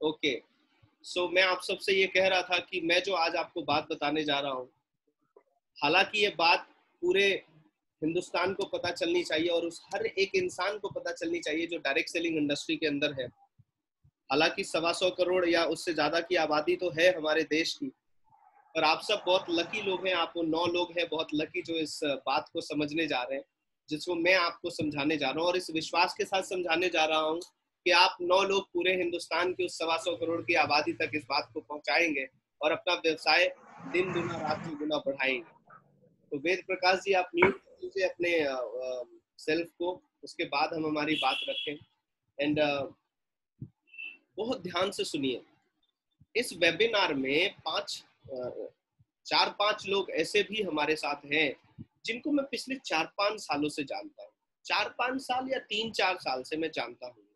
Okay, सो मैं आप सबसे ये कह रहा था कि मैं जो आज आपको बात बताने जा रहा हूँ, हालांकि ये बात पूरे हिंदुस्तान को पता चलनी चाहिए और उस हर एक इंसान को पता चलनी चाहिए जो डायरेक्ट सेलिंग इंडस्ट्री के अंदर है। हालांकि 125 करोड़ या उससे ज्यादा की आबादी तो है हमारे देश की, पर आप सब बहुत लकी लोग हैं, आप वो 9 लोग हैं बहुत लकी जो इस बात को समझने जा रहे हैं, जिसको मैं आपको समझाने जा रहा हूँ और इस विश्वास के साथ समझाने जा रहा हूँ कि आप 9 लोग पूरे हिंदुस्तान की उस 125 करोड़ की आबादी तक इस बात को पहुंचाएंगे और अपना व्यवसाय दिन गुना रात गुना बढ़ाएंगे। तो वेद प्रकाश जी, आप म्यूट कर लीजिए अपने सेल्फ को, उसके बाद हम हमारी बात रखें। एंड बहुत ध्यान से सुनिए, इस वेबिनार में 4-5 लोग ऐसे भी हमारे साथ हैं जिनको मैं पिछले 4-5 सालों से जानता हूँ, 4-5 साल या 3-4 साल से मैं जानता हूँ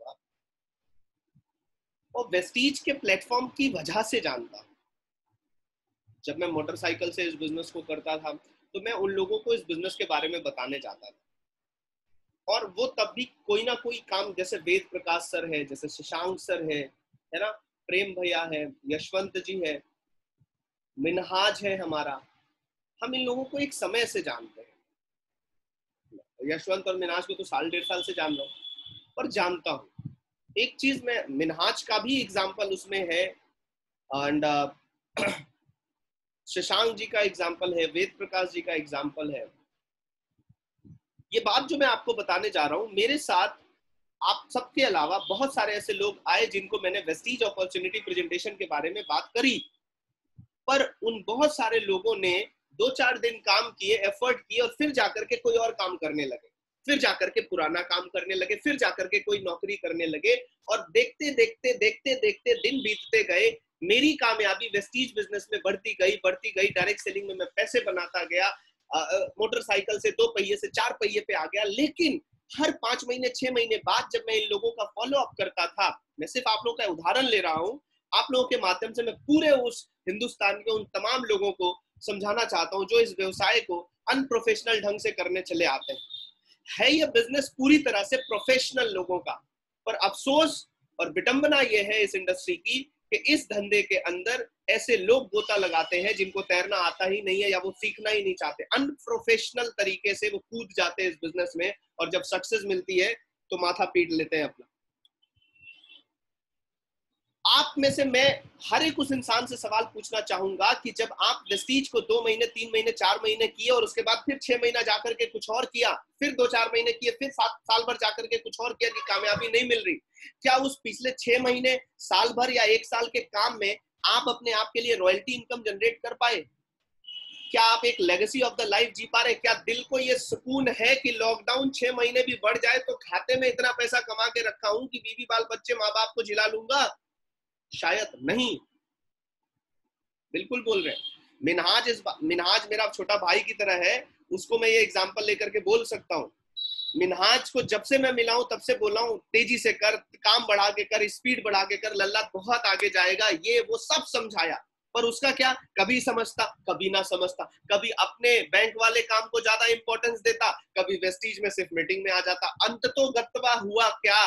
और वेस्टीज के प्लेटफॉर्म की वजह से जानता हूँ। जब मैं मोटरसाइकिल से इस बिजनेस को करता था तो मैं उन लोगों को इस बिजनेस के बारे में बताने जाता था और वो तब भी कोई ना कोई काम, जैसे वेद प्रकाश सर है, जैसे शशांक सर है ना, प्रेम भैया है, यशवंत जी है, मिनहाज है हमारा, हम इन लोगों को एक समय से जानते हैं। यशवंत और मिनहाज को तो 1.5 साल से जान रहा हूँ, पर जानता हूँ एक चीज, मैं मिनहाज का भी एग्जाम्पल उसमें है एंड शशांक जी का एग्जाम्पल है, वेद प्रकाश जी का एग्जाम्पल है। ये बात जो मैं आपको बताने जा रहा हूँ, मेरे साथ आप सबके अलावा बहुत सारे ऐसे लोग आए जिनको मैंने वेस्टीज अपॉर्चुनिटी प्रेजेंटेशन के बारे में बात करी, पर उन बहुत सारे लोगों ने 2-4 दिन काम किए, एफर्ट किए और फिर जाकर के कोई और काम करने लगे, फिर जाकर के पुराना काम करने लगे, फिर जाकर के कोई नौकरी करने लगे और देखते देखते देखते देखते दिन बीतते गए। मेरी कामयाबी वेस्टीज बिजनेस में बढ़ती गई, डायरेक्ट सेलिंग में मैं पैसे बनाता गया, मोटरसाइकिल से 2 पहिए से 4 पहिए पे आ गया। लेकिन हर 5 महीने 6 महीने बाद जब मैं इन लोगों का फॉलो अप करता था, मैं सिर्फ आप लोगों का उदाहरण ले रहा हूं, आप लोगों के माध्यम से मैं पूरे उस हिंदुस्तान के उन तमाम लोगों को समझाना चाहता हूं जो इस व्यवसाय को अनप्रोफेशनल ढंग से करने चले आते हैं। है यह बिजनेस पूरी तरह से प्रोफेशनल लोगों का, पर अफसोस और विडंबना यह है इस इंडस्ट्री की कि इस धंधे के अंदर ऐसे लोग गोता लगाते हैं जिनको तैरना आता ही नहीं है या वो सीखना ही नहीं चाहते, अनप्रोफेशनल तरीके से वो कूद जाते हैं इस बिजनेस में और जब सक्सेस मिलती है तो माथा पीट लेते हैं अपना। आप में से मैं हर एक उस इंसान से सवाल पूछना चाहूंगा कि जब आप वेस्टीज को 2 महीने 3 महीने 4 महीने किए और उसके बाद फिर 6 महीना जाकर के कुछ और किया, फिर 2-4 महीने किए, फिर 7 साल भर जाकर के कुछ और किया कि कामयाबी नहीं मिल रही, क्या उस पिछले 6 महीने, साल भर या 1 साल के काम में आप अपने आप के लिए रॉयल्टी इनकम जनरेट कर पाए? क्या आप एक लेगेसी ऑफ द लाइफ जी पा रहे? क्या दिल को ये सुकून है कि लॉकडाउन 6 महीने भी बढ़ जाए तो खाते में इतना पैसा कमा के रखा हूं कि बीवी बाल बच्चे माँ बाप को जिला लूंगा? शायद नहीं। बिल्कुल बोल रहे हैं। मिनहाज मेरा छोटा भाई की तरह है, उसको मैं ये एग्जांपल लेकर के बोल सकता हूँ। मिनहाज को जब से मैं मिला हूं तब से बोला हूं तेजी से कर, काम बढ़ा के कर, स्पीड बढ़ा के कर, लल्ला बहुत आगे जाएगा, ये वो सब समझाया, पर उसका क्या, कभी समझता कभी ना समझता, कभी अपने बैंक वाले काम को ज्यादा इंपॉर्टेंस देता, कभी वेस्टीज में सिर्फ मीटिंग में आ जाता। अंत तो गत्वा हुआ क्या,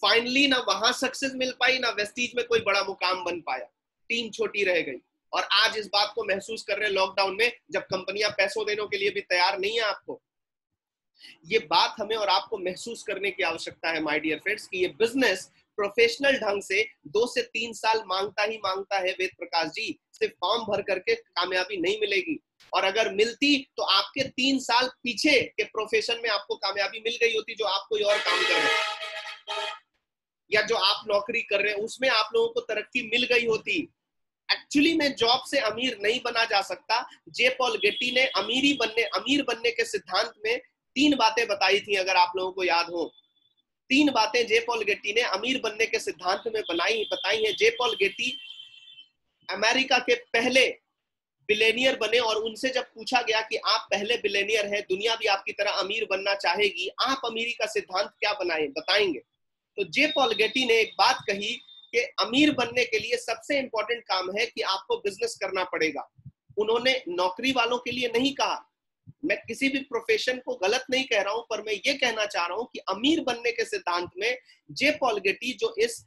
फाइनली ना वहां सक्सेस मिल पाई, ना वेस्टीज में कोई बड़ा मुकाम बन पाया, टीम छोटी रह गई। और आज इस बात को महसूस कर रहे हैं लॉकडाउन में, जब कंपनियां पैसों देने के लिए भी तैयार नहीं है आपको। ये बात हमें और आपको महसूस करने की आवश्यकता है माय डियर फ्रेंड्स कि ये बिजनेस प्रोफेशनल ढंग से 2 से 3 साल मांगता ही मांगता है। वेद प्रकाश जी, सिर्फ फॉर्म भर करके कामयाबी नहीं मिलेगी, और अगर मिलती तो आपके 3 साल पीछे के प्रोफेशन में आपको कामयाबी मिल गई होती, जो आप कोई और काम कर रहे हैं या जो आप नौकरी कर रहे हैं उसमें आप लोगों को तरक्की मिल गई होती। एक्चुअली में जॉब से अमीर नहीं बना जा सकता। जे पॉल गेटी ने अमीर बनने के सिद्धांत में 3 बातें बताई थी, अगर आप लोगों को याद हो। 3 बातें जे पॉल गेटी ने अमीर बनने के सिद्धांत में बताई है। जे पॉल गेटी अमेरिका के पहले बिलेनियर बने और उनसे जब पूछा गया कि आप पहले बिलेनियर हैं, दुनिया भी आपकी तरह अमीर बनना चाहेगी, आप अमीरी का सिद्धांत क्या बताएंगे? तो जे पॉल गेटी ने एक बात कही कि अमीर बनने के लिए सबसे इंपॉर्टेंट काम है कि आपको बिजनेस करना पड़ेगा। उन्होंने नौकरी वालों के लिए नहीं कहा, मैं किसी भी प्रोफेशन को गलत नहीं कह रहा हूं, पर मैं ये कहना चाह रहा हूं कि अमीर बनने के सिद्धांत में जे पॉल गेटी, जो इस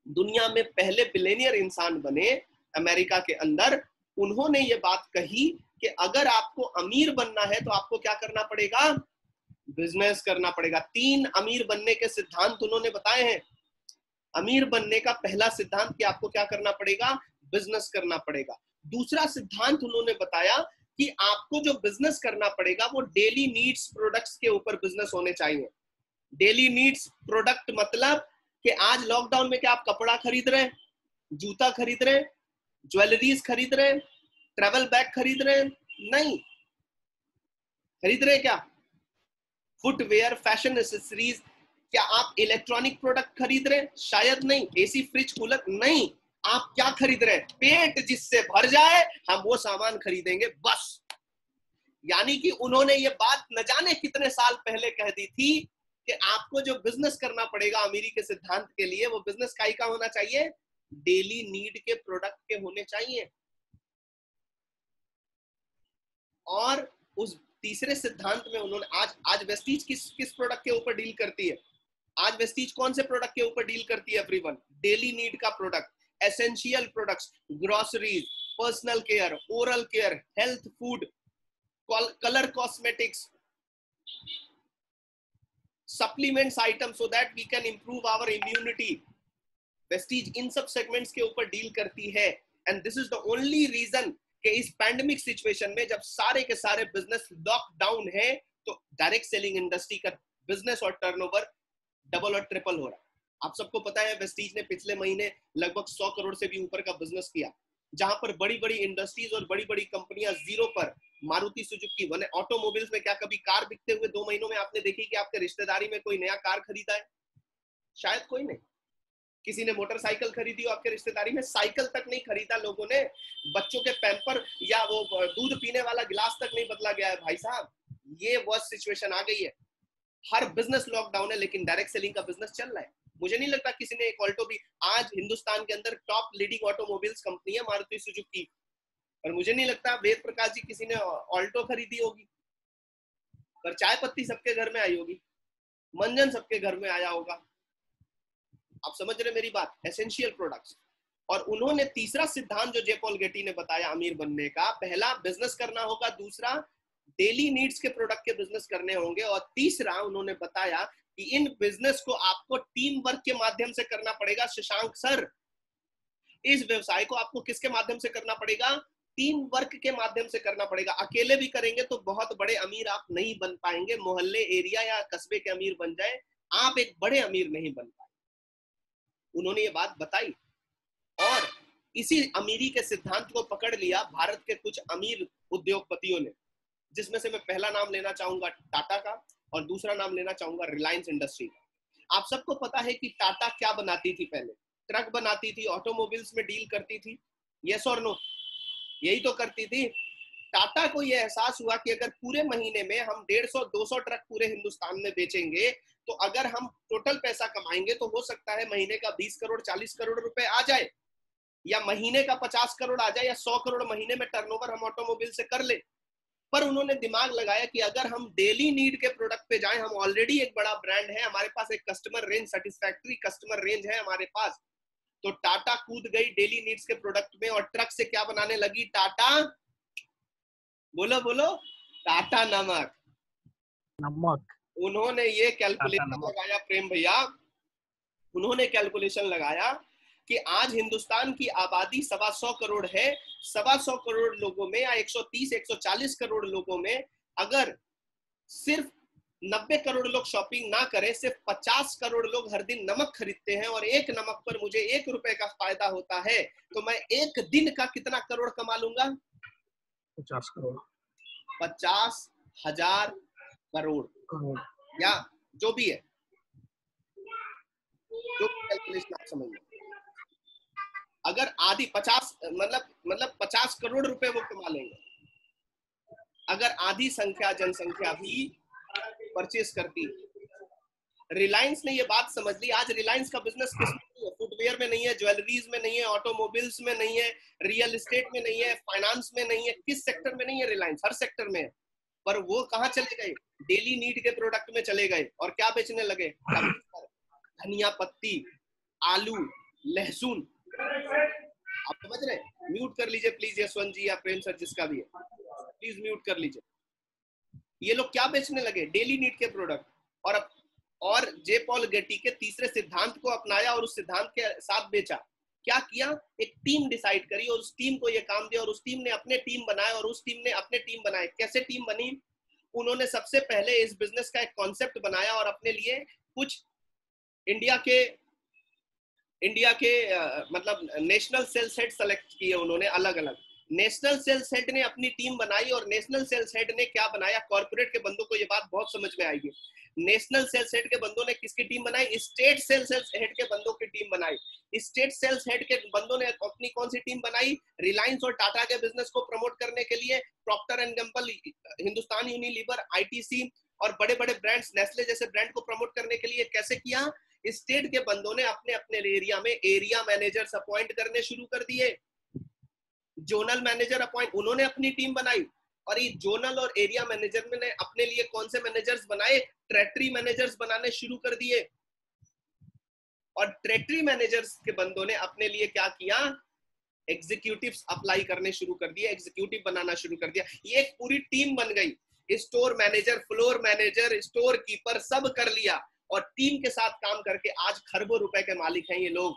दुनिया में पहले बिलियनियर इंसान बने अमेरिका के अंदर, उन्होंने ये बात कही कि अगर आपको अमीर बनना है तो आपको क्या करना पड़ेगा? बिजनेस करना पड़ेगा। 3 अमीर बनने के सिद्धांत उन्होंने बताए हैं। अमीर बनने का पहला सिद्धांत कि आपको क्या करना पड़ेगा? बिजनेस करना पड़ेगा। दूसरा सिद्धांत उन्होंने बताया कि आपको जो बिजनेस करना पड़ेगा वो डेली नीड्स प्रोडक्ट्स के ऊपर बिजनेस होने चाहिए। डेली नीड्स प्रोडक्ट मतलब कि आज लॉकडाउन में क्या आप कपड़ा खरीद रहे हैं, जूता खरीद रहे हैं, ज्वेलरीज खरीद रहे हैं, ट्रैवल बैग खरीद रहे हैं? नहीं। खरीद रहे हैं क्या? Footwear, fashion accessories. क्या आप इलेक्ट्रॉनिक प्रोडक्ट खरीद रहे हैं? शायद नहीं। AC, fridge, cooler? नहीं। आप क्या खरीद रहे हैं? पेट जिससे भर जाए हम वो सामान खरीदेंगे, बस। यानी कि उन्होंने ये बात न जाने कितने साल पहले कह दी थी कि आपको जो बिजनेस करना पड़ेगा अमीरी के सिद्धांत के लिए, वो बिजनेस का होना चाहिए, डेली नीड के प्रोडक्ट के होने चाहिए। और उस तीसरे सिद्धांत में उन्होंने आज वेस्टीज किस प्रोडक्ट के ऊपर डील करती है? आज वेस्टीज कौन से प्रोडक्ट के ऊपर डील करती है? एवरीवन, डेली नीड का product, essential products, groceries, personal care, oral care, health food, colour cosmetics, supplements item, so that we can improve our immunity. Vestige इन सब सेगमेंट्स के ऊपर डील करती है। And this is the only reason कि इस pandemic situation में जब सारे के सारे बिजनेस लॉकडाउन है, तो डायरेक्ट सेलिंग इंडस्ट्री का बिजनेस और टर्नओवर डबल और ट्रिपल हो रहा है। आप सबको पता है वेस्टीज ने पिछले महीने लगभग 100 करोड़ से भी ऊपर का बिजनेस किया, जहां पर बड़ी बड़ी इंडस्ट्रीज और बड़ी बड़ी कंपनियां जीरो पर। मारुति सुजुकी, मैंने ऑटोमोबाइल्स में क्या कभी कार बिकते हुए 2 महीनों में आपने देखी कि आपके रिश्तेदारी में कोई नया कार खरीदा है? शायद कोई नहीं। किसी ने मोटरसाइकिल खरीदी हो आपके रिश्तेदारी में? साइकिल तक नहीं खरीदा लोगों ने। बच्चों के पैम्पर या वो दूध पीने वाला गिलास तक नहीं बदला गया है भाई साहब। ये वर्स्ट सिचुएशन आ गई है। हर बिजनेस लॉकडाउन है, लेकिन डायरेक्ट सेलिंग का बिजनेस चल रहा है। मुझे नहीं लगता किसी ने एक ऑल्टो भी, आज हिंदुस्तान के अंदर टॉप लीडिंग ऑटोमोबाइल्स कंपनी है मारुति सुजुकी, पर मुझे नहीं लगता वेद प्रकाश जी किसी ने ऑल्टो खरीदी होगी। पर चाय पत्ती सबके घर में आई होगी, मंजन सबके घर में आया होगा। आप समझ रहे मेरी बात? Essential products. और उन्होंने तीसरा सिद्धांत जो जे पॉल गेटी ने बताया अमीर बनने का, पहला बिजनेस करना होगा, दूसरा डेली नीड्स के प्रोडक्ट के बिजनेस करने होंगे, और तीसरा उन्होंने बताया कि इन बिजनेस को आपको टीम वर्क के माध्यम से करना पड़ेगा। शशांक सर, इस व्यवसाय को आपको किसके माध्यम से करना पड़ेगा? टीम वर्क के माध्यम से करना पड़ेगा। अकेले भी करेंगे तो बहुत बड़े अमीर आप नहीं बन पाएंगे। मोहल्ले, एरिया या कस्बे के अमीर बन जाए, आप एक बड़े अमीर नहीं बन पाए। उन्होंने ये बात बताई, और इसी अमीरी के सिद्धांत को पकड़ लिया भारत के कुछ अमीर उद्योगपतियों ने, जिसमें से मैं पहला नाम लेना चाहूंगा टाटा का, और दूसरा नाम लेना चाहूंगा रिलायंस इंडस्ट्री का। आप सबको पता है कि टाटा क्या बनाती थी? पहले ट्रक बनाती थी, ऑटोमोबाइल्स में डील करती थी, यस और नो? यही तो करती थी। टाटा को यह एहसास हुआ कि अगर पूरे महीने में हम 150-200 ट्रक पूरे हिंदुस्तान में बेचेंगे, तो अगर हम टोटल पैसा कमाएंगे तो हो सकता है महीने का 20 करोड़ 40 करोड़ रुपए आ जाए, या महीने का 50 करोड़ आ जाए, या 100 करोड़ महीने में टर्नओवर हम ऑटोमोबाइल से कर ले। पर उन्होंने दिमाग लगाया कि अगर हम डेली नीड के प्रोडक्ट पे जाएं, हम ऑलरेडी एक बड़ा ब्रांड है, हमारे पास एक customer range, satisfactory customer range है हमारे पास। तो टाटा कूद गई डेली नीड्स के प्रोडक्ट में, और ट्रक से क्या बनाने लगी? टाटा, बोलो बोलो, टाटा नमक। उन्होंने ये कैलकुलेशन लगाया प्रेम भैया, उन्होंने कैलकुलेशन लगाया कि आज हिंदुस्तान की आबादी 125 करोड़ है। 125 करोड़ लोगों में, या 130-140 करोड़ लोगों में, अगर सिर्फ 90 करोड़ लोग शॉपिंग ना करें, सिर्फ 50 करोड़ लोग हर दिन नमक खरीदते हैं, और एक नमक पर मुझे 1 रुपए का फायदा होता है, तो मैं एक दिन का कितना करोड़ कमा लूंगा? 50 करोड़, 50,000 करोड़, या जो भी है, जो कैलकुलेशन आप समझ लो। अगर आधी 50 मतलब 50 करोड़ रुपए वो कमा लेंगे, अगर आधी संख्या जनसंख्या भी परचेस करती। रिलायंस ने ये बात समझ ली। आज रिलायंस का बिजनेस किसमें है? फुटवेयर सॉफ्टवेयर में नहीं है, ज्वेलरीज में नहीं है, ऑटोमोबाइल्स में नहीं है, रियल एस्टेट में नहीं है, फाइनेंस में नहीं है, किस सेक्टर में नहीं है रिलायंस? हर सेक्टर में है। पर वो कहाँ चले गए? डेली नीड के प्रोडक्ट में चले गए और क्या बेचने लगे? धनिया पत्ती, आलू, लहसुन। आप समझ रहे? म्यूट कर लीजिए प्लीज यशवंत जी या प्रेम सर, जिसका भी है प्लीज म्यूट कर लीजिए। ये लोग क्या बेचने लगे? डेली नीड के प्रोडक्ट। और जे पॉल गेटी के तीसरे सिद्धांत को अपनाया और उस सिद्धांत के साथ बेचा। क्या किया? एक टीम डिसाइड करी और उस टीम को ये काम दिया और उस टीम ने अपने टीम बनाए और उस टीम ने अपने टीम बनाए। कैसे टीम बनी? उन्होंने सबसे पहले इस बिजनेस का एक कॉन्सेप्ट बनाया और अपने लिए कुछ इंडिया के मतलब नेशनल सेल्स हेड सेलेक्ट किए उन्होंने अलग अलग। नेशनल सेल्स हेड ने अपनी टीम बनाई और नेशनल सेल्स हेड ने क्या बनाया? कॉर्पोरेट के बंदों को ये बात बहुत समझ में आएगी। नेशनल सेल्स हेड के बंदों ने किसकी टीम बनाई? स्टेट सेल्स हेड के बंदों की टीम बनाई। स्टेट सेल्स हेड के बंदों ने अपनी कौन सी टीम बनाई? रिलायंस और टाटा के बिजनेस को प्रमोट करने के लिए Procter and Gamble, Hindustan Unilever, ITC और बड़े बड़े ब्रांड्स, नेस्ले जैसे ब्रांड को प्रमोट करने के लिए कैसे किया? स्टेट के बंदों ने अपने अपने एरिया में एरिया मैनेजर्स अपॉइंट करने शुरू कर दिए, जोनल मैनेजर अपॉइंट, उन्होंने अपनी टीम बनाई। और ये जोनल और एरिया मैनेजर ने अपने लिए कौन से मैनेजर्स बनाए? टेरिटरी मैनेजर्स बनाने शुरू कर दिए। और टेरिटरी मैनेजर्स के बंदों ने अपने लिए क्या किया? एग्जीक्यूटिव्स अप्लाई करने शुरू कर दिए, एग्जीक्यूटिव बनाना शुरू कर दिया। ये एक पूरी टीम बन गई। Store manager, floor manager, store keeper सब कर लिया और टीम के साथ काम करके आज खरबों रुपए के मालिक हैं ये लोग।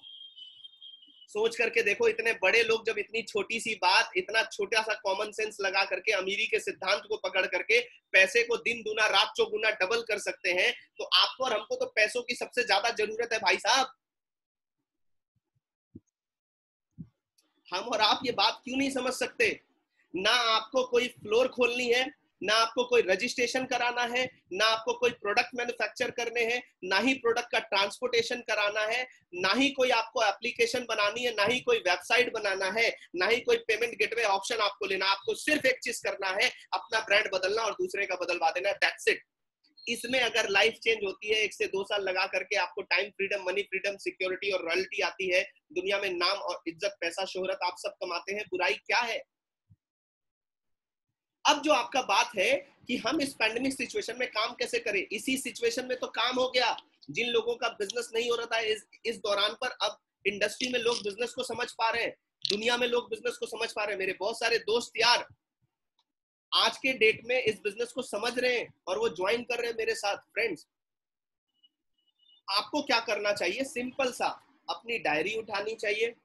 सोच करके देखो, इतने बड़े लोग जब इतनी छोटी सी बात, इतना छोटा सा कॉमन सेंस लगा करके, अमीरी के सिद्धांत को पकड़ करके पैसे को दिन दूना रात चौगुना डबल कर सकते हैं, तो आपको और हमको तो पैसों की सबसे ज्यादा जरूरत है भाई साहब। हम और आप ये बात क्यों नहीं समझ सकते? ना आपको कोई फ्लोर खोलनी है, ना आपको कोई रजिस्ट्रेशन कराना है, ना आपको कोई प्रोडक्ट मैन्युफैक्चर करने हैं, ना ही प्रोडक्ट का ट्रांसपोर्टेशन कराना है, ना ही कोई आपको एप्लीकेशन बनानी है, ना ही कोई वेबसाइट बनाना है, ना ही कोई पेमेंट गेटवे ऑप्शन आपको लेना। आपको सिर्फ एक चीज करना है, अपना ब्रांड बदलना और दूसरे का बदलवा देना, दैट्स इट। इसमें अगर लाइफ चेंज होती है 1 से 2 साल लगा करके, आपको time freedom, money freedom, security और रॉयल्टी आती है, दुनिया में नाम और इज्जत, पैसा, शोहरत आप सब कमाते हैं, बुराई क्या है? अब जो आपका बात है कि हम इस पैंडेमिक सिचुएशन में काम कैसे करें, इसी सिचुएशन में तो काम हो गया। जिन लोगों का बिजनेस नहीं हो रहा था इस दौरान पर, अब इंडस्ट्री में लोग बिजनेस को समझ पा रहे हैं, दुनिया में लोग बिजनेस को समझ पा रहे हैं। मेरे बहुत सारे दोस्त यार आज के डेट में इस बिजनेस को समझ रहे हैं और वो ज्वाइन कर रहे हैं मेरे साथ। फ्रेंड्स, आपको क्या करना चाहिए? सिंपल सा, अपनी डायरी उठानी चाहिए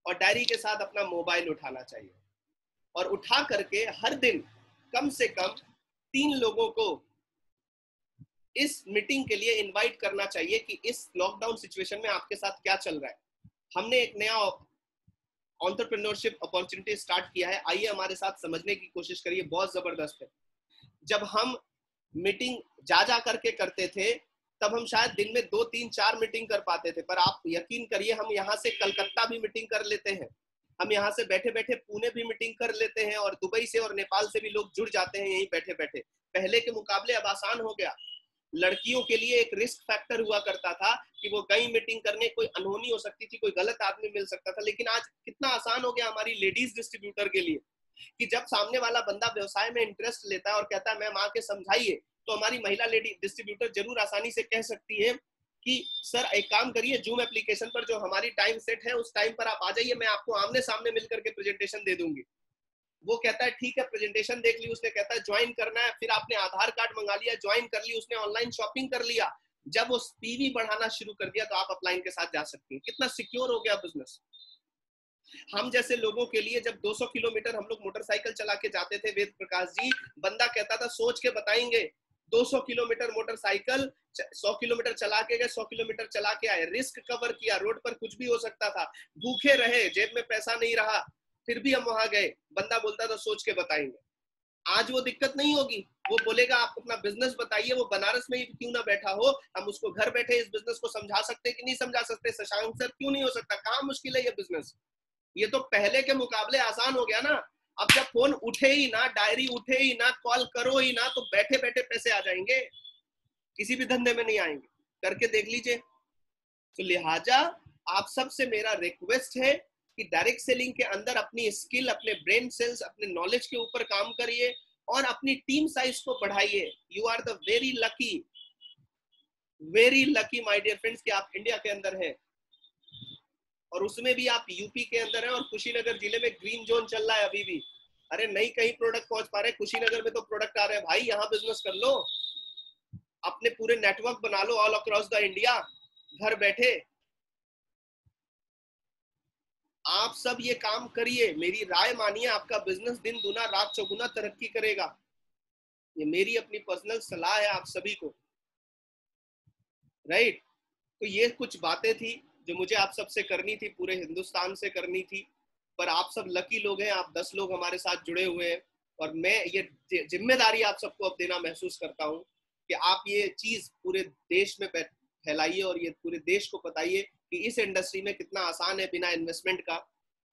और डायरी के साथ अपना मोबाइल उठाना चाहिए और उठा करके हर दिन कम से कम 3 लोगों को इस मीटिंग के लिए इनवाइट करना चाहिए कि इस लॉकडाउन सिचुएशन में आपके साथ क्या चल रहा है। हमने एक नया एंटरप्रेन्योरशिप अपॉर्चुनिटी स्टार्ट किया है, आइए हमारे साथ समझने की कोशिश करिए, बहुत जबरदस्त है। जब हम मीटिंग जा करके करते थे तब हम शायद दिन में 2, 3, 4 मीटिंग कर पाते थे, पर आप यकीन करिए हम यहाँ से कलकत्ता भी मीटिंग कर लेते हैं, हम यहाँ से बैठे बैठे पुणे भी मीटिंग कर लेते हैं और दुबई से और नेपाल से भी लोग जुड़ जाते हैं यहीं बैठे बैठे। पहले के मुकाबले अब आसान हो गया। लड़कियों के लिए एक रिस्क फैक्टर हुआ करता था कि वो कहीं मीटिंग करने, कोई अनहोनी हो सकती थी, कोई गलत आदमी मिल सकता था, लेकिन आज कितना आसान हो गया हमारी लेडीज डिस्ट्रीब्यूटर के लिए कि जब सामने वाला बंदा व्यवसाय में इंटरेस्ट लेता है और कहता है मैम आके समझाइए, तो हमारी महिला लेडी डिस्ट्रीब्यूटर जरूर आसानी से कह सकती है कि सर एक काम करिए, जूम एप्लीकेशन पर जो हमारी टाइम सेट है उस टाइम पर आप आ जाइए, मैं आपको आमने सामने मिलकर के प्रेजेंटेशन दे दूंगी। वो कहता है ठीक है, प्रेजेंटेशन देख ली उसने, कहता है ज्वाइन करना है, फिर आपने आधार कार्ड मंगा लिया, ज्वाइन कर ली, उसने ऑनलाइन शॉपिंग कर लिया, जब वो पीवी बढ़ाना शुरू कर दिया तो आप अपलाइन के साथ जा सकती हैं। कितना सिक्योर हो गया बिजनेस। हम जैसे लोगों के लिए जब 200 किलोमीटर हम लोग मोटरसाइकिल चला के जाते थे, वेद प्रकाश जी, बंदा कहता था सोच के बताएंगे, 200 किलोमीटर मोटरसाइकिल, 100 किलोमीटर चला के गए, 100 किलोमीटर चला के आए, रिस्क कवर किया, रोड पर कुछ भी हो सकता था, भूखे रहे, जेब में पैसा नहीं रहा, फिर भी हम वहां गए, बंदा बोलता था सोच के बताएंगे। आज वो दिक्कत नहीं होगी, वो बोलेगा आप अपना बिजनेस बताइए, वो बनारस में ही क्यों ना बैठा हो, हम उसको घर बैठे इस बिजनेस को समझा सकते कि नहीं समझा सकते। शशांक सर क्यों नहीं हो सकता, कहाँ मुश्किल है ये बिजनेस। ये तो पहले के मुकाबले आसान हो गया ना। अब जब फोन उठे ही ना, डायरी उठे ही ना, कॉल करो ही ना, तो बैठे बैठे पैसे आ जाएंगे, किसी भी धंधे में नहीं आएंगे, करके देख लीजिए। तो लिहाजा आप सबसे मेरा रिक्वेस्ट है कि डायरेक्ट सेलिंग के अंदर अपनी स्किल, अपने ब्रेन सेल्स, अपने नॉलेज के ऊपर काम करिए और अपनी टीम साइज को बढ़ाइए। You are the very lucky my dear friends कि आप इंडिया के अंदर हैं, और उसमें भी आप यूपी के अंदर हैं और कुशीनगर जिले में ग्रीन जोन चल रहा है अभी भी। अरे नहीं कहीं प्रोडक्ट पहुंच पा रहे, कुशीनगर में तो प्रोडक्ट आ रहे हैं भाई, यहाँ बिजनेस कर लो, अपने पूरे नेटवर्क बना लो ऑल अक्रॉस द इंडिया घर बैठे। आप सब ये काम करिए, मेरी राय मानिए, आपका बिजनेस दिन दुना रात चौगुना तरक्की करेगा। ये मेरी अपनी पर्सनल सलाह है आप सभी को, राइट? तो ये कुछ बातें थी जो मुझे आप सबसे करनी थी, पूरे हिंदुस्तान से करनी थी, पर आप सब लकी लोग हैं, आप 10 लोग हमारे साथ जुड़े हुए हैं, और मैं ये जिम्मेदारी आप सबको अब देना महसूस करता हूँ कि आप ये चीज पूरे देश में फैलाइए और ये पूरे देश को बताइए कि इस इंडस्ट्री में कितना आसान है बिना इन्वेस्टमेंट का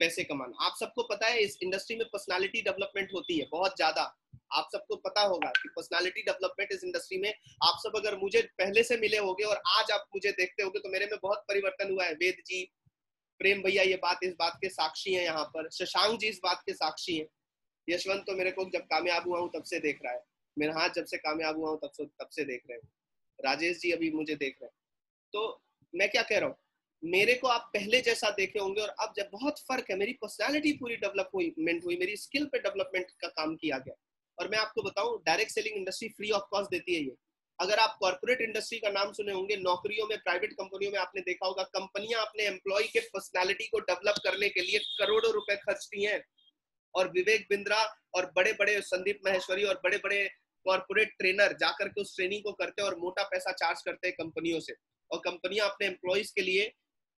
पैसे कमाना। आप सबको पता है इस इंडस्ट्री में पर्सनालिटी डेवलपमेंट होती है बहुत ज्यादा, आप सबको पता होगा कि पर्सनालिटी डेवलपमेंट इस इंडस्ट्री में, आप सब अगर मुझे पहले से मिले होगे और आज आप मुझे देखते होगे तो मेरे में बहुत परिवर्तन हुआ है। वेद जी, प्रेम भैया ये बात इस बात के साक्षी हैं, यहाँ पर शशांक जी इस बात के साक्षी हैं, यशवंत तो मेरे को जब कामयाब हुआ हूँ तब से देख रहा है, मेरा हाथ जब से कामयाब हुआ हूँ तब से देख रहे हैं, राजेश जी अभी मुझे देख रहे हैं। तो मैं क्या कह रहा हूँ, मेरे को आप पहले जैसा देखे होंगे और अब जब बहुत फर्क है, मेरी पर्सनालिटी पूरी डेवलपमेंट हुई, मेरी स्किल पे डेवलपमेंट का काम किया गया। और मैं आपको बताऊं, direct selling industry free of cost देती है ये। अगर आप कॉर्पोरेट इंडस्ट्री का नाम सुने होंगे, नौकरियों में, प्राइवेट कंपनियों में आपने देखा होगा, कंपनियां अपने एम्प्लॉय के पर्सनालिटी को डेवलप करने के लिए करोड़ों रुपए खर्चती हैं, और विवेक बिंद्रा और बड़े बड़े संदीप महेश्वरी और बड़े बड़े कॉर्पोरेट ट्रेनर जाकर के उस ट्रेनिंग को करते हैं और मोटा पैसा चार्ज करते हैं कंपनियों से, और कंपनियां अपने एम्प्लॉयज के लिए,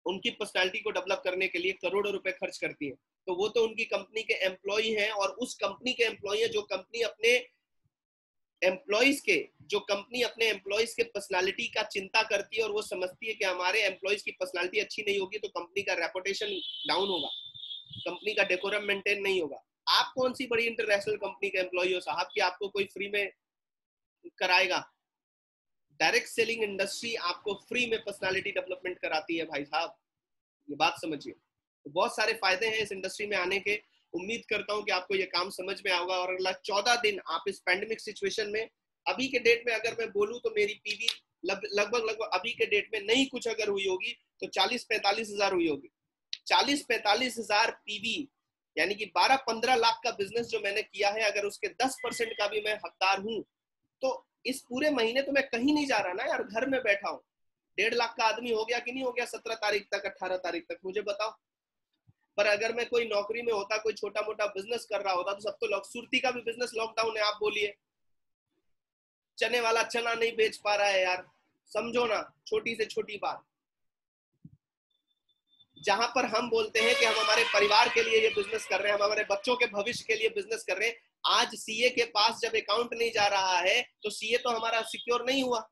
उनकी पर्सनालिटी को डेवलप करने के लिए करोड़ों रुपए खर्च करती है। तो वो तो उनकी कंपनी के एम्प्लॉय हैं, और उस कंपनी के एम्प्लॉय हैं जो कंपनी अपने एम्प्लॉयज के, जो कंपनी अपने एम्प्लॉयज के पर्सनालिटी का चिंता करती है, और वो समझती है कि हमारे एम्प्लॉयज की पर्सनालिटी अच्छी नहीं होगी तो कंपनी का रेपुटेशन डाउन होगा, कंपनी का डेकोरम मेंटेन नहीं होगा। आप कौन सी बड़ी इंटरनेशनल कंपनी के एम्प्लॉय हो साहब कि आपको कोई फ्री में कराएगा? डायरेक्ट सेलिंग इंडस्ट्री आपको फ्री में पर्सनालिटी डेवलपमेंट कराती है भाई साहब, ये बात समझिए। तो बहुत सारे फायदे हैं इस इंडस्ट्री में आने के। उम्मीद करता हूं कि आपको ये काम समझ में आएगा, और अगला 14 दिन आप इस पैंडेमिक सिचुएशन में, अभी के डेट में अगर मैं बोलूं तो मेरी पीवी लगभग अभी के डेट में नहीं कुछ अगर हुई होगी तो 40-45 हजार हुई होगी। 40-45 हजार पीवी, यानी कि 12-15 लाख का बिजनेस जो मैंने किया है, अगर उसके 10% का भी मैं हकदार हूं तो इस पूरे महीने तो मैं कहीं नहीं जा रहा ना यार, घर में बैठा हूं। 1.5 लाख का आदमी हो गया कि नहीं हो गया 17 तारीख तक, 18 तारीख तक, मुझे बताओ। पर अगर मैं कोई नौकरी में होता, कोई छोटा मोटा बिजनेस कर रहा होता तो सब तो सुरती का भी बिजनेस लॉकडाउन है, आप बोलिए। चने वाला चना नहीं बेच पा रहा है यार, समझो ना, छोटी से छोटी बात। जहां पर हम बोलते हैं कि हम हमारे परिवार के लिए ये बिजनेस कर रहे हैं, हम हमारे बच्चों के भविष्य के लिए बिजनेस कर रहे हैं, आज सीए के पास जब अकाउंट नहीं जा रहा है तो सीए तो हमारा सिक्योर नहीं हुआ,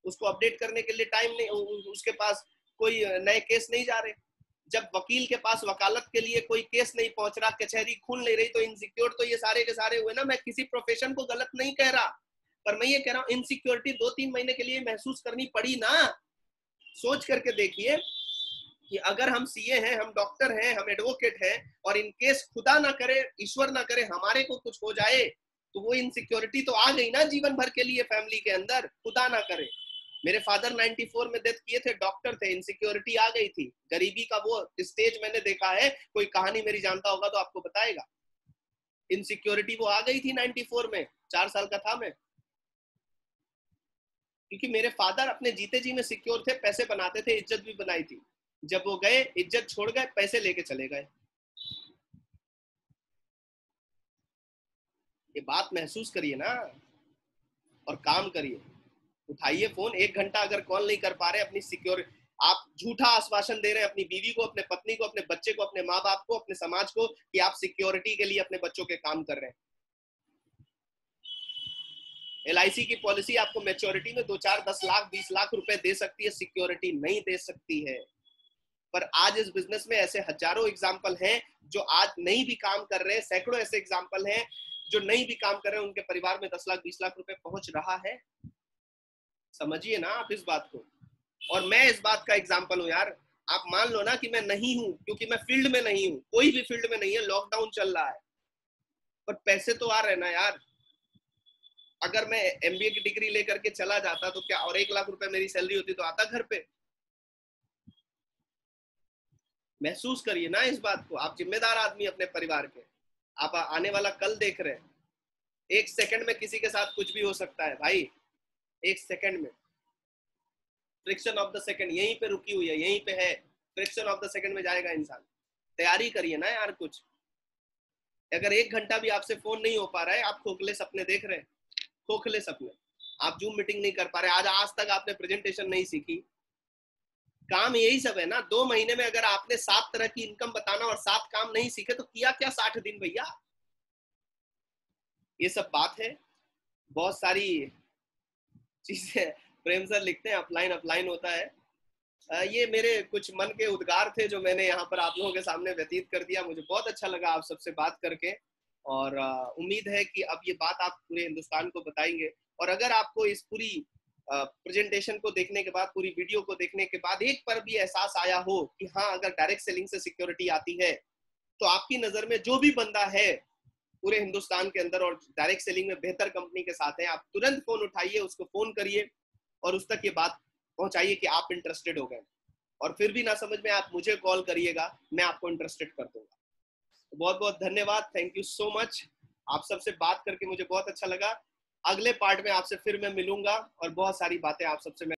उसको अपडेट करने के लिए टाइम नहीं, उसके पास कोई नए केस नहीं जा रहे। जब वकील के पास वकालत के लिए कोई केस नहीं पहुंच रहा, कचहरी खुल नहीं रही, तो इनसिक्योर तो ये सारे के सारे हुए ना। मैं किसी प्रोफेशन को गलत नहीं कह रहा, पर मैं ये कह रहा हूं इनसिक्योरिटी 2-3 महीने के लिए महसूस करनी पड़ी ना। सोच करके देखिए कि अगर हम सीए हैं, हम डॉक्टर हैं, हम एडवोकेट हैं, और इन केस खुदा ना करे, ईश्वर ना करे, हमारे को कुछ हो जाए, तो वो इनसिक्योरिटी तो आ गई ना जीवन भर के लिए फैमिली के अंदर, खुदा ना करे। मेरे फादर 94 में डेथ किए थे, डॉक्टर थे, इनसिक्योरिटी आ गई थी, गरीबी का वो स्टेज मैंने देखा है, कोई कहानी मेरी जानता होगा तो आपको बताएगा। इनसिक्योरिटी वो आ गई थी 94 में, 4 साल का था मैं, क्योंकि मेरे फादर अपने जीते जी में सिक्योर थे, पैसे बनाते थे, इज्जत भी बनाई थी। जब वो गए, इज्जत छोड़ गए, पैसे लेके चले गए। ये बात महसूस करिए ना, और काम करिए। उठाइए फोन, 1 घंटा अगर कॉल नहीं कर पा रहे, अपनी सिक्योर, आप झूठा आश्वासन दे रहे हैं अपनी बीवी को, अपने पत्नी को, अपने बच्चे को, अपने माँ बाप को, अपने समाज को कि आप सिक्योरिटी के लिए अपने बच्चों के काम कर रहे हैं। LIC की पॉलिसी आपको मैच्योरिटी में 2-4, 10 लाख 20 लाख रुपए दे सकती है, सिक्योरिटी नहीं दे सकती है। पर आज इस बिजनेस में ऐसे हजारों एग्जाम्पल हैं जो आज नहीं भी काम कर रहे हैं, सैकड़ों ऐसे एग्जाम्पल हैं जो नहीं भी काम कर रहे हैं, उनके परिवार में 10 लाख 20 लाख रुपए पहुंच रहा है। समझिए ना आप इस बात को। और मैं इस बात का एग्जाम्पल हूं यार, आप मान लो ना कि मैं नहीं हूं, क्योंकि मैं फील्ड में नहीं हूं, कोई भी फील्ड में नहीं है, लॉकडाउन चल रहा है, पर पैसे तो आ रहे ना यार। अगर मैं एमबीए की डिग्री लेकर के चला जाता तो क्या, और 1 लाख रुपए मेरी सैलरी होती तो आता घर पे। महसूस करिए ना इस बात को, आप जिम्मेदार आदमी अपने परिवार के, आप आने वाला कल देख रहे हैं। 1 सेकंड में किसी के साथ कुछ भी हो सकता है भाई, 1 सेकंड में, फ्रिक्शन ऑफ द सेकंड यहीं पे रुकी हुई है, यहीं पे है, फ्रिक्शन ऑफ द सेकंड में जाएगा इंसान। तैयारी करिए ना यार कुछ। अगर 1 घंटा भी आपसे फोन नहीं हो पा रहा है, आप खोखले सपने देख रहे हैं, खोखले सपने, आप जूम मीटिंग नहीं कर पा रहे, आज तक आपने प्रेजेंटेशन नहीं सीखी, काम यही सब है ना। 2 महीने में अगर आपने 7 तरह की इनकम बताना और 7 काम नहीं सीखे तो किया क्या 60 दिन भैया। ये सब बात है, बहुत सारी चीजें प्रेम सर लिखते हैं, अपलाइन अपलाइन होता है। ये मेरे कुछ मन के उद्गार थे जो मैंने यहाँ पर आप लोगों के सामने व्यतीत कर दिया। मुझे बहुत अच्छा लगा आप सबसे बात करके, और उम्मीद है कि अब ये बात आप पूरे हिंदुस्तान को बताएंगे। और अगर आपको इस पूरी प्रेजेंटेशन को देखने के बाद, पूरी वीडियो को देखने के बाद एक पर भी एहसास आया हो कि हाँ, अगर डायरेक्ट सेलिंग से सिक्योरिटी आती है, तो आपकी नजर में जो भी बंदा है पूरे हिंदुस्तान के अंदर और डायरेक्ट सेलिंग में बेहतर कंपनी के साथ है, आप तुरंत फोन उठाइए, उसको फोन करिए और उस तक ये बात पहुंचाइए कि आप इंटरेस्टेड हो गए। और फिर भी ना समझ में आप मुझे कॉल करिएगा, मैं आपको इंटरेस्टेड कर दूंगा। तो बहुत बहुत धन्यवाद, थैंक यू सो मच। आप सबसे बात करके मुझे बहुत अच्छा लगा। अगले पार्ट में आपसे फिर मैं मिलूंगा और बहुत सारी बातें आप सबसे मैं